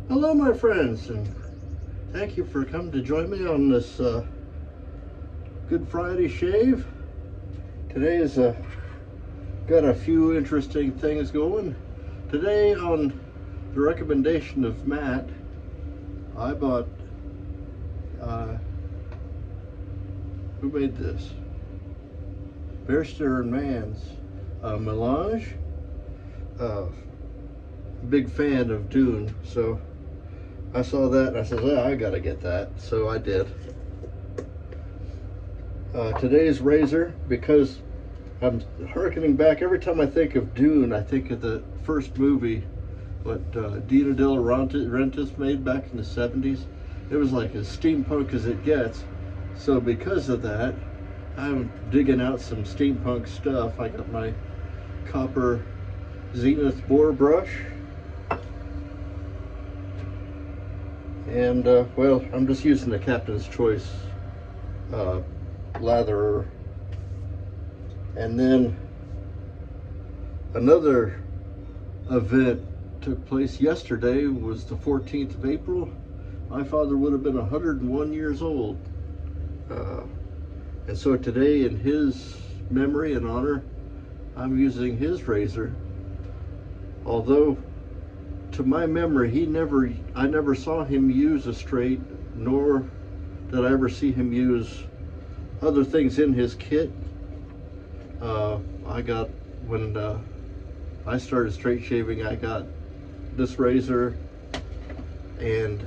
Hello, my friends, and thank you for coming to join me on this Good Friday shave. Today is got a few interesting things going. Today, on the recommendation of Matt, I bought, who made this? Bearster and Man's Melange. Big fan of Dune, so I saw that and I said, well, I gotta get that, so I did. Today's razor, because I'm harkening back, every time I think of Dune, I think of the first movie, what Dino De Laurentiis made back in the 70s. It was like as steampunk as it gets, so because of that, I'm digging out some steampunk stuff. I got my copper Zenith boar brush, and well, I'm just using the Captain's Choice latherer. And then another event took place yesterday. Was the 14th of April. My father would have been 101 years old, and so today, in his memory and honor, I'm using his razor. Although, to my memory, I never saw him use a straight, nor did I ever see him use other things in his kit. I got, when I started straight shaving, I got this razor and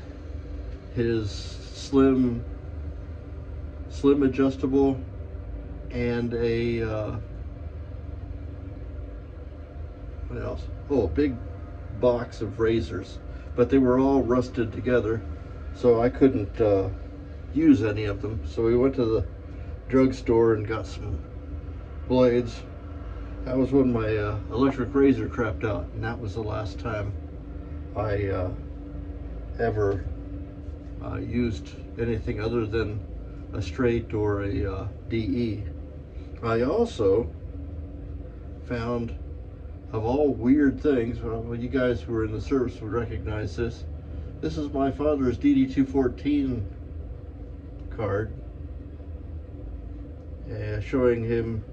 his slim adjustable, and a what else? Oh, a big box of razors, but they were all rusted together, so I couldn't use any of them. So we went to the drugstore and got some blades. That was when my electric razor crapped out, and that was the last time I ever used anything other than a straight or a DE. I also found, of all weird things, well, you guys who are in the service would recognize this. This is my father's DD-214 card, showing him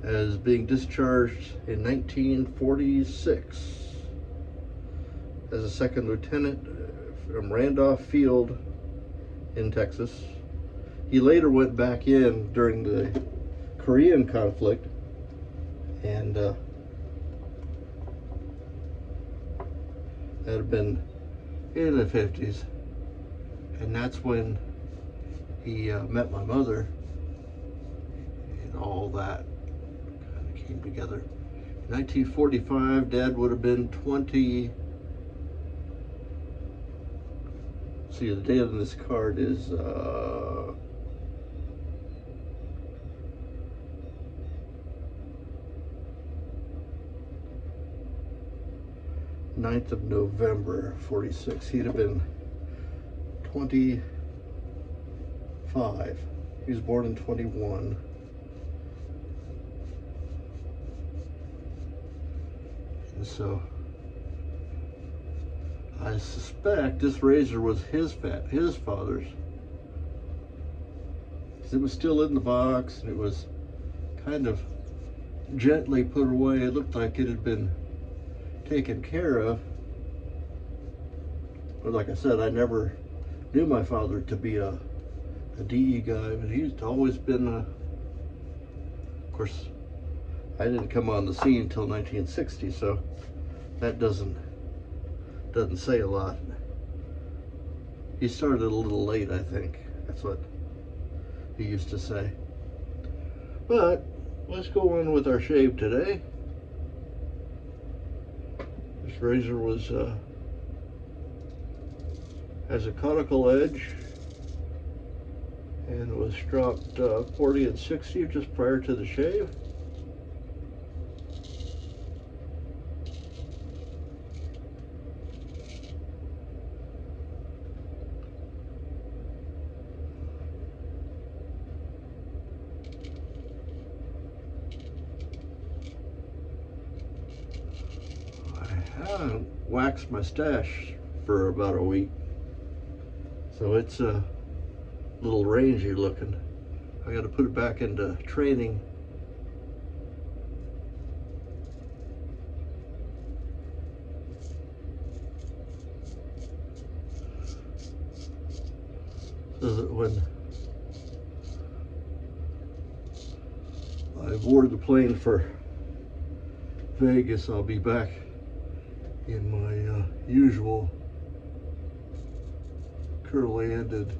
as being discharged in 1946 as a second lieutenant from Randolph Field in Texas. He later went back in during the Korean conflict, and that had been in the 50s, and that's when he met my mother, and all that kind of came together. In 1945, Dad would have been 20. See, the date on this card is 9th of November, 46. He'd have been 25. He was born in 21. And so I suspect this razor was his father's. It was still in the box, and it was kind of gently put away. It looked like it had been taken care of. But like I said, I never knew my father to be a DE guy, but he's always been of course, I didn't come on the scene until 1960, so that doesn't say a lot. He started a little late, I think. That's what he used to say. But let's go on with our shave today. This razor has a conical edge, and was dropped 40 and 60 just prior to the shave. I haven't waxed my stash for about a week. So it's a little rangy looking. I got to put it back into training. So that when I board the plane for Vegas, I'll be back in my usual curly-ended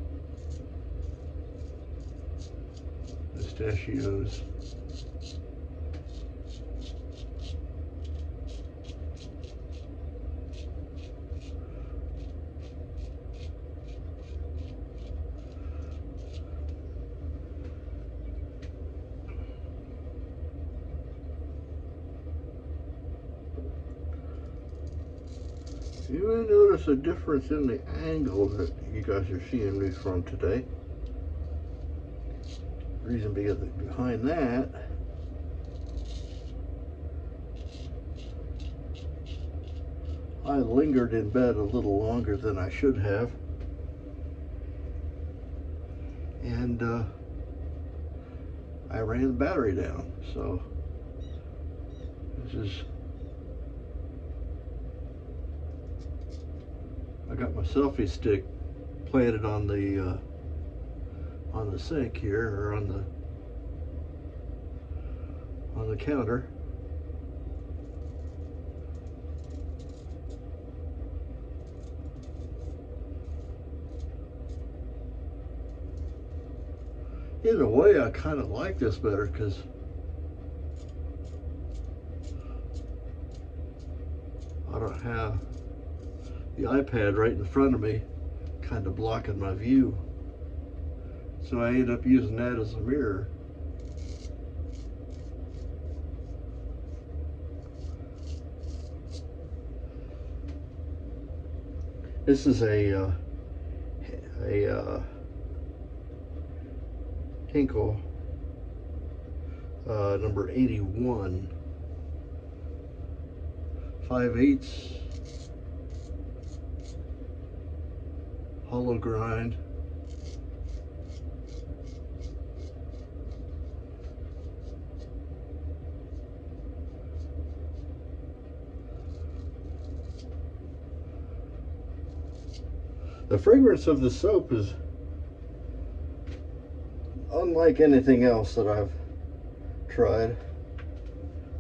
pistachios. You may notice a difference in the angle that you guys are seeing me from today. Reason behind that I lingered in bed a little longer than I should have, and I ran the battery down. So this is, I got my selfie stick planted on the sink here, or on the counter. In a way, I kind of like this better because I don't have the iPad right in front of me, kind of blocking my view. So I end up using that as a mirror. This is a Hinkle number 81, 5/8 hollow grind. The fragrance of the soap is unlike anything else that I've tried.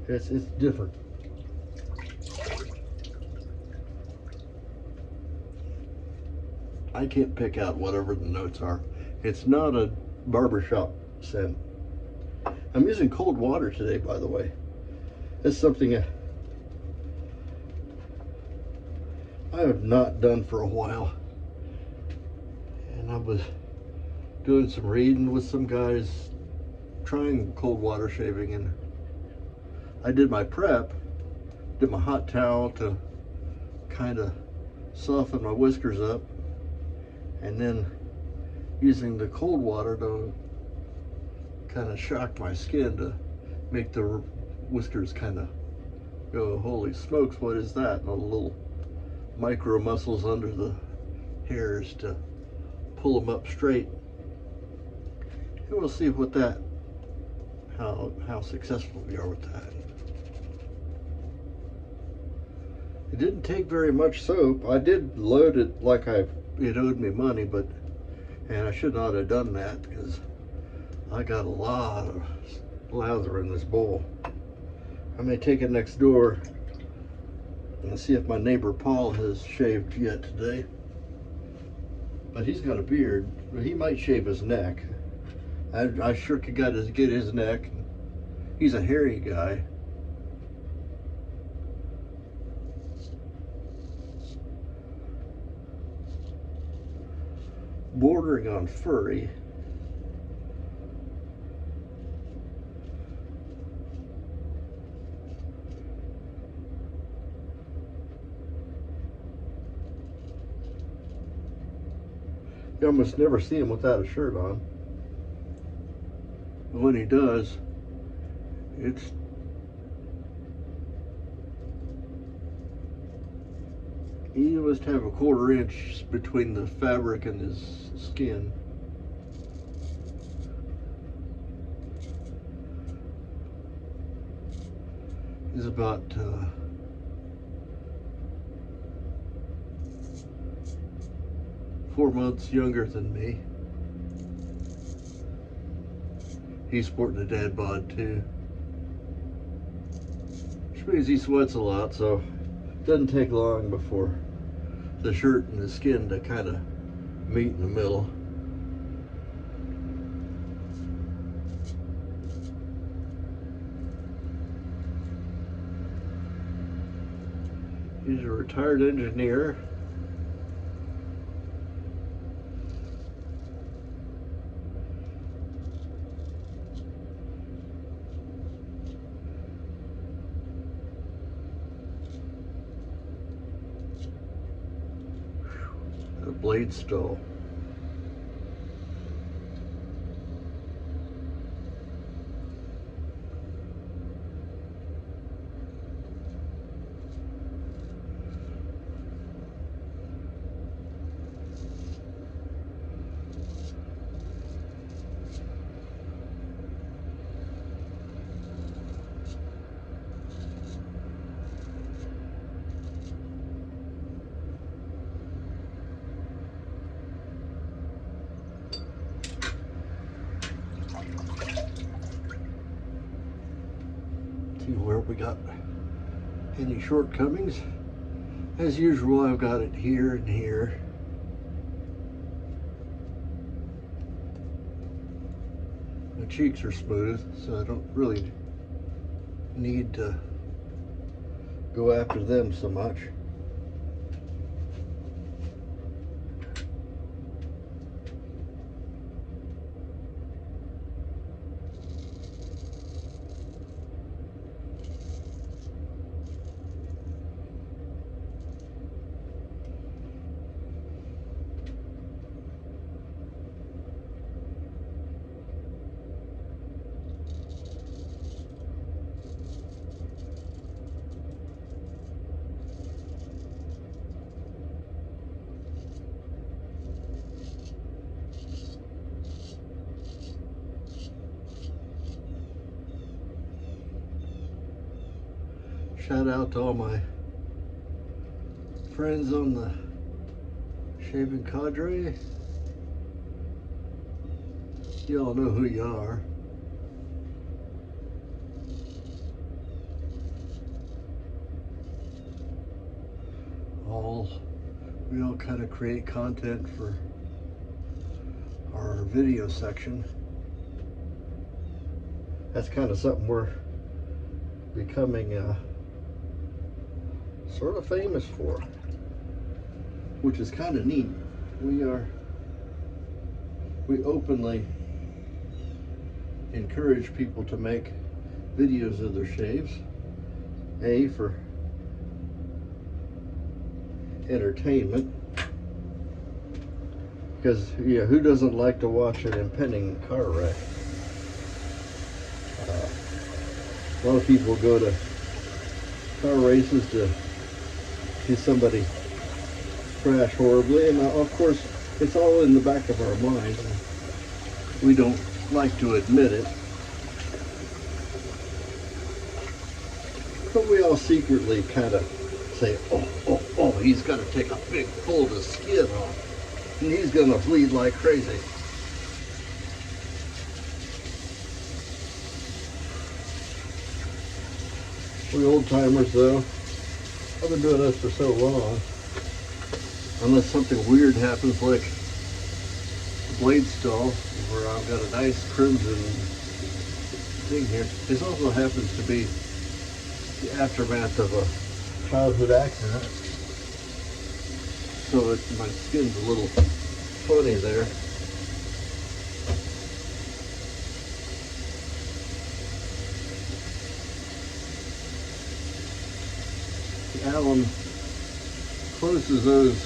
It's different. I can't pick out whatever the notes are. It's not a barbershop scent. I'm using cold water today, by the way. It's something I have not done for a while. And I was doing some reading with some guys trying cold water shaving, and I did my prep, did my hot towel to kind of soften my whiskers up, and then using the cold water to kind of shock my skin to make the whiskers kind of go, holy smokes, what is that? And all the little micro muscles under the hairs to pull them up straight. And we'll see what that, how successful we are with that. It didn't take very much soap. I did load it like it owed me money, and I should not have done that because I got a lot of lather in this bowl. I may take it next door and see if my neighbor Paul has shaved yet today. But he's got a beard. He might shave his neck. I sure could get his neck. He's a hairy guy. Bordering on furry. You almost never see him without a shirt on. But when he does, it's He must have a 1/4 inch between the fabric and his skin. He's about 4 months younger than me. He's sporting a dad bod too, which means he sweats a lot, so it doesn't take long before the shirt and the skin to kind of meet in the middle. He's a retired engineer. A blade stall. See where we got any shortcomings. As usual, I've got it here and here. My cheeks are smooth, so I don't really need to go after them so much. Shout out to all my friends on the shaving cadre. You all know who you are. We all kind of create content for our video section. That's kind of something we're becoming sort of famous for, which is kind of neat. We openly encourage people to make videos of their shaves, for entertainment, because who doesn't like to watch an impending car wreck? A lot of people go to car races to see somebody crash horribly, and of course it's all in the back of our minds. We don't like to admit it, but we all secretly kind of say, oh, he's got to take a big pull of the skin off, and he's going to bleed like crazy. We old timers, though, I've been doing this for so long, unless something weird happens like the blade stall, where I've got a nice crimson thing here. This also happens to be the aftermath of a childhood accident, so my skin's a little funny there. The alum closes those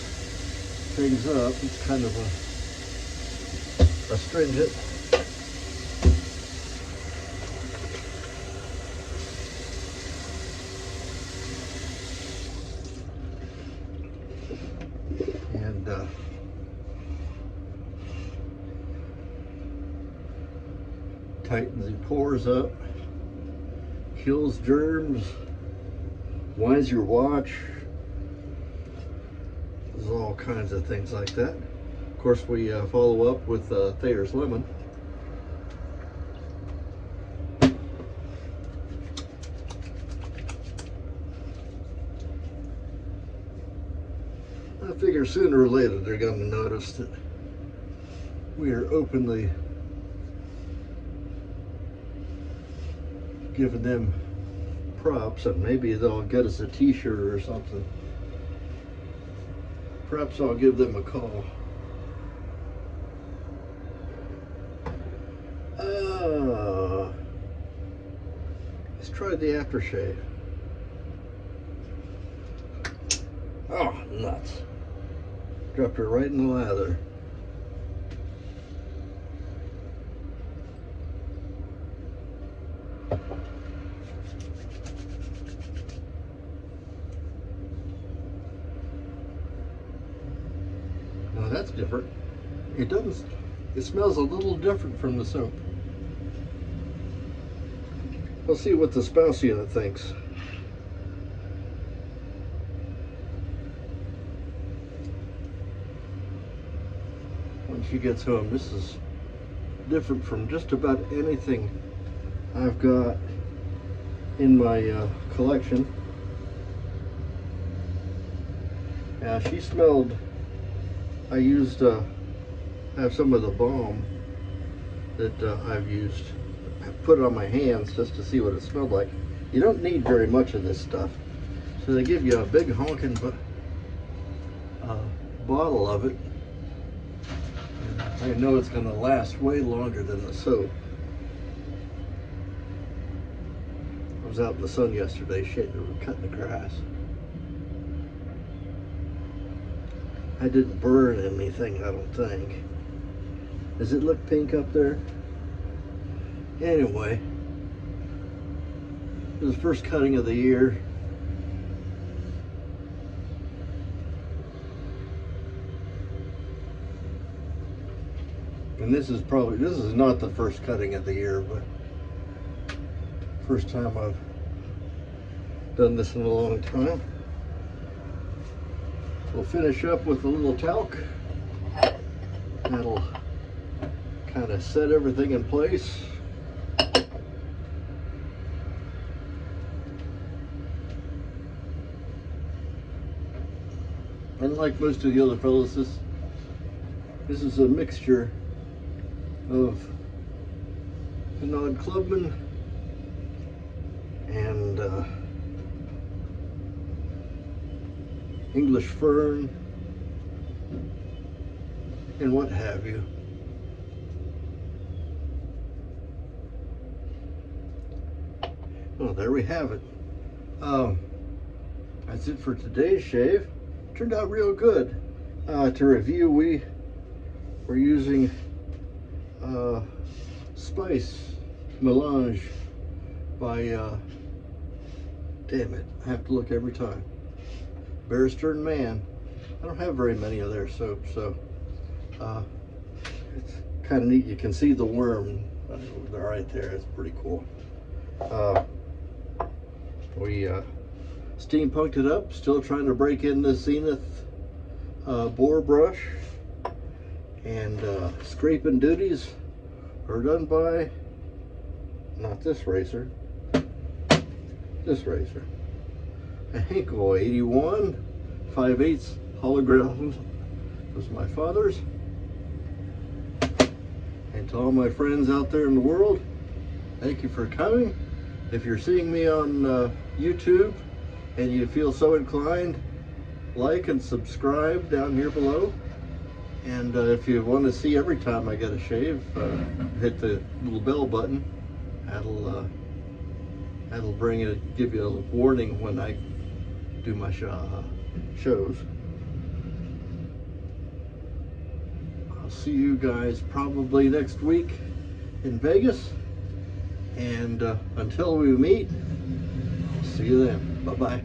things up. It's kind of a astringent. tightens the pores up, kills germs, winds your watch. There's all kinds of things like that. Of course, we follow up with Thayer's Lemon. I figure sooner or later they're going to notice that we are openly giving them props, and maybe they'll get us a t-shirt or something. Perhaps I'll give them a call. Let's try the aftershave. Oh, nuts. Dropped her right in the lather. Now that's different. It doesn't, it smells a little different from the soap. We'll see what the spouse unit thinks. When she gets home, this is different from just about anything I've got in my collection. Yeah, she smelled, I used, I have some of the balm that I've used. I put it on my hands just to see what it smelled like. You don't need very much of this stuff. So they give you a big honking bottle of it. And I know it's going to last way longer than the soap. I was out in the sun yesterday, cutting the grass. I didn't burn anything, I don't think. Does it look pink up there? Anyway, it was the first cutting of the year. And this is not the first cutting of the year, but first time I've done this in a long time. We'll finish up with a little talc. That'll kind of set everything in place. Unlike most of the other fellows, this is a mixture of Pinot Clubman and English Fern and what have you. Well, there we have it. That's it for today's shave. Turned out real good. To review, we're using Spice Melange by, damn it, I have to look every time. Barrister and Man. I don't have very many of their soaps, so it's kind of neat. You can see the worm right there. It's pretty cool. We steampunked it up, still trying to break in the Zenith boar brush, and scraping duties are done by not this razor, this razor, a Henkel 81 5/8 hologram. Was my father's. And to all my friends out there in the world, thank you for coming. If you're seeing me on YouTube and you feel so inclined, like and subscribe down here below. And if you want to see every time I get a shave, hit the little bell button. That'll bring it, give you a warning when I do my shows. I'll see you guys probably next week in Vegas. And until we meet, see you then. Bye-bye.